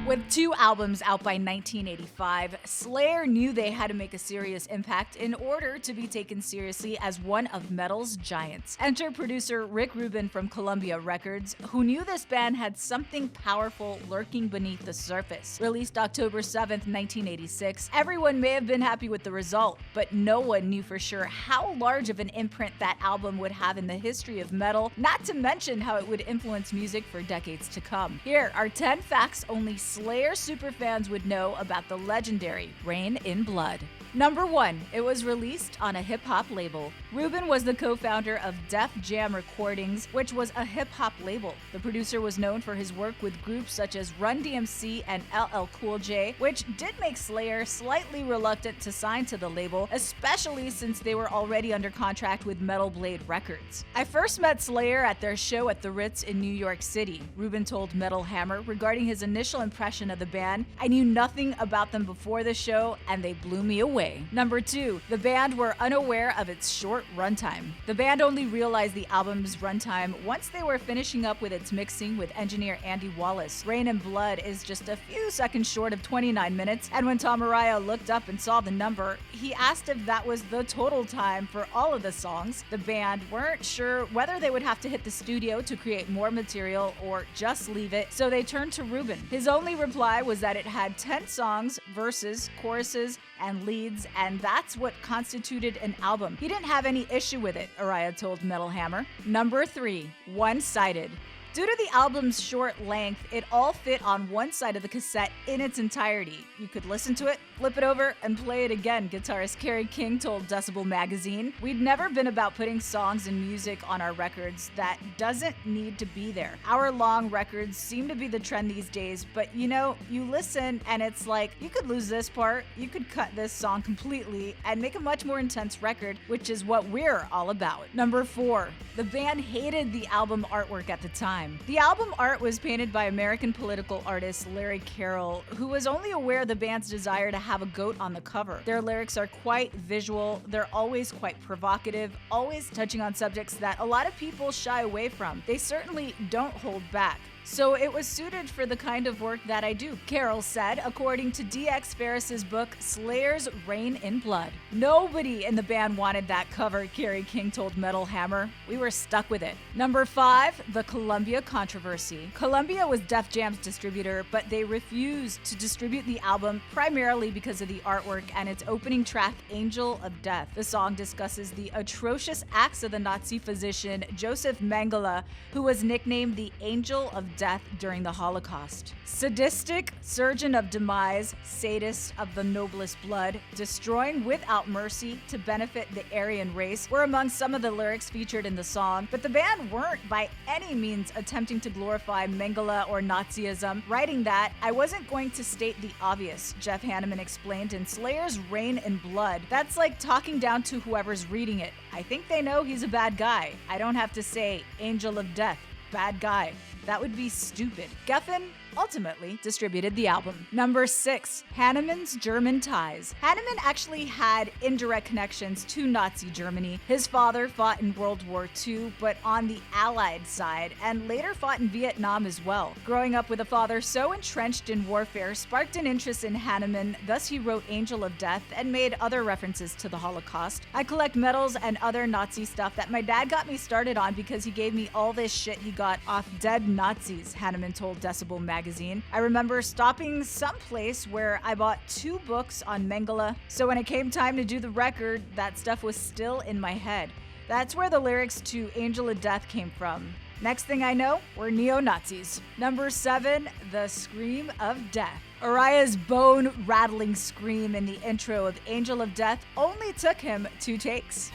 With 2 albums out by 1985, Slayer knew they had to make a serious impact in order to be taken seriously as one of metal's giants. Enter producer Rick Rubin from Columbia Records, who knew this band had something powerful lurking beneath the surface. Released October 7th, 1986, everyone may have been happy with the result, but no one knew for sure how large of an imprint that album would have in the history of metal, not to mention how it would influence music for decades to come. Here are 10 facts only Slayer superfans would know about the legendary Rain in Blood. Number 1, it was released on a hip-hop label. Rubin was the co-founder of Def Jam Recordings, which was a hip-hop label. The producer was known for his work with groups such as Run DMC and LL Cool J, which did make Slayer slightly reluctant to sign to the label, especially since they were already under contract with Metal Blade Records. I first met Slayer at their show at the Ritz in New York City. Rubin told Metal Hammer regarding his initial impression of the band, "I knew nothing about them before the show, and they blew me away." Number 2, the band were unaware of its short runtime. The band only realized the album's runtime once they were finishing up with its mixing with engineer Andy Wallace. Rain in Blood is just a few seconds short of 29 minutes, and when Tom Araya looked up and saw the number, he asked if that was the total time for all of the songs. The band weren't sure whether they would have to hit the studio to create more material or just leave it, so they turned to Rubin. His only reply was that it had 10 songs, verses, choruses, and leads, and that's what constituted an album. He didn't have any issue with it, Araya told Metal Hammer. Number 3, one-sided. Due to the album's short length, it all fit on one side of the cassette in its entirety. You could listen to it, flip it over, and play it again, guitarist Kerry told Decibel magazine. "We'd never been about putting songs and music on our records that doesn't need to be there. Hour-long records seem to be the trend these days, but you listen and it's like, you could lose this part, you could cut this song completely, and make a much more intense record, which is what we're all about." Number 4, the band hated the album artwork at the time. The album art was painted by American political artist Larry Carroll, who was only aware of the band's desire to have a goat on the cover. Their lyrics are quite visual, they're always quite provocative, always touching on subjects that a lot of people shy away from. They certainly don't hold back. So it was suited for the kind of work that I do, Carroll said, according to D.X. Ferris's book, Slayer's Rain in Blood. Nobody in the band wanted that cover, Kerry told Metal Hammer. "We were stuck with it." Number 5, the Columbia controversy. Columbia was Def Jam's distributor, but they refused to distribute the album primarily because of the artwork and its opening track, Angel of Death. The song discusses the atrocious acts of the Nazi physician Joseph Mengele, who was nicknamed the Angel of Death during the Holocaust. Sadistic, surgeon of demise, sadist of the noblest blood, destroying without mercy to benefit the Aryan race were among some of the lyrics featured in the song, but the band weren't by any means attempting to glorify Mengele or Nazism. Writing that, "I wasn't going to state the obvious," Jeff Hanuman explained in Slayer's Rain in Blood. "That's like talking down to whoever's reading it. I think they know he's a bad guy. I don't have to say Angel of Death, bad guy. That would be stupid." Geffen ultimately distributed the album. Number 6, Hanuman's German ties. Hanuman actually had indirect connections to Nazi Germany. His father fought in World War II, but on the Allied side, and later fought in Vietnam as well. Growing up with a father so entrenched in warfare sparked an interest in Hanuman, thus he wrote Angel of Death and made other references to the Holocaust. "I collect medals and other Nazi stuff that my dad got me started on because he gave me all this shit he got off dead Nazis," Hanuman told Decibel magazine. "I remember stopping someplace where I bought 2 books on Mengele, so when it came time to do the record, that stuff was still in my head. That's where the lyrics to Angel of Death came from. Next thing I know, we're neo-Nazis." Number 7, the Scream of Death. Araya's bone-rattling scream in the intro of Angel of Death only took him 2 takes.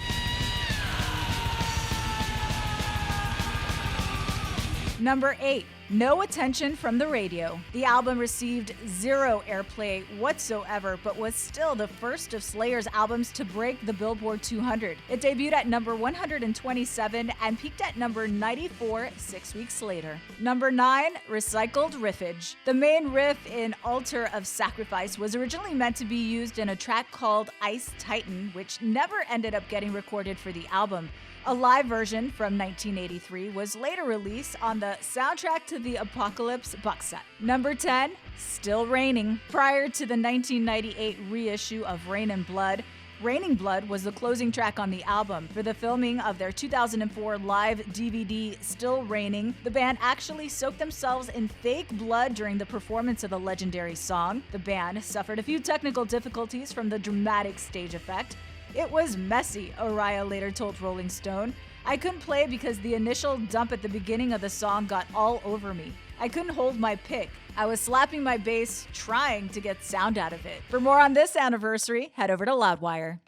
Number 8, no attention from the radio. The album received 0 airplay whatsoever, but was still the first of Slayer's albums to break the Billboard 200. It debuted at number 127 and peaked at number 94 6 weeks later. Number 9, recycled riffage. The main riff in Altar of Sacrifice was originally meant to be used in a track called Ice Titan, which never ended up getting recorded for the album. A live version from 1983 was later released on the soundtrack to to the Apocalypse box set. Number 10, Still Raining. Prior to the 1998 reissue of Rain and Blood, Raining Blood was the closing track on the album. For the filming of their 2004 live DVD Still Raining, the band actually soaked themselves in fake blood during the performance of the legendary song. The band suffered a few technical difficulties from the dramatic stage effect. It was messy, Araya later told Rolling Stone. I couldn't play because the initial dump at the beginning of the song got all over me. I couldn't hold my pick. I was slapping my bass, trying to get sound out of it. For more on this anniversary, head over to Loudwire.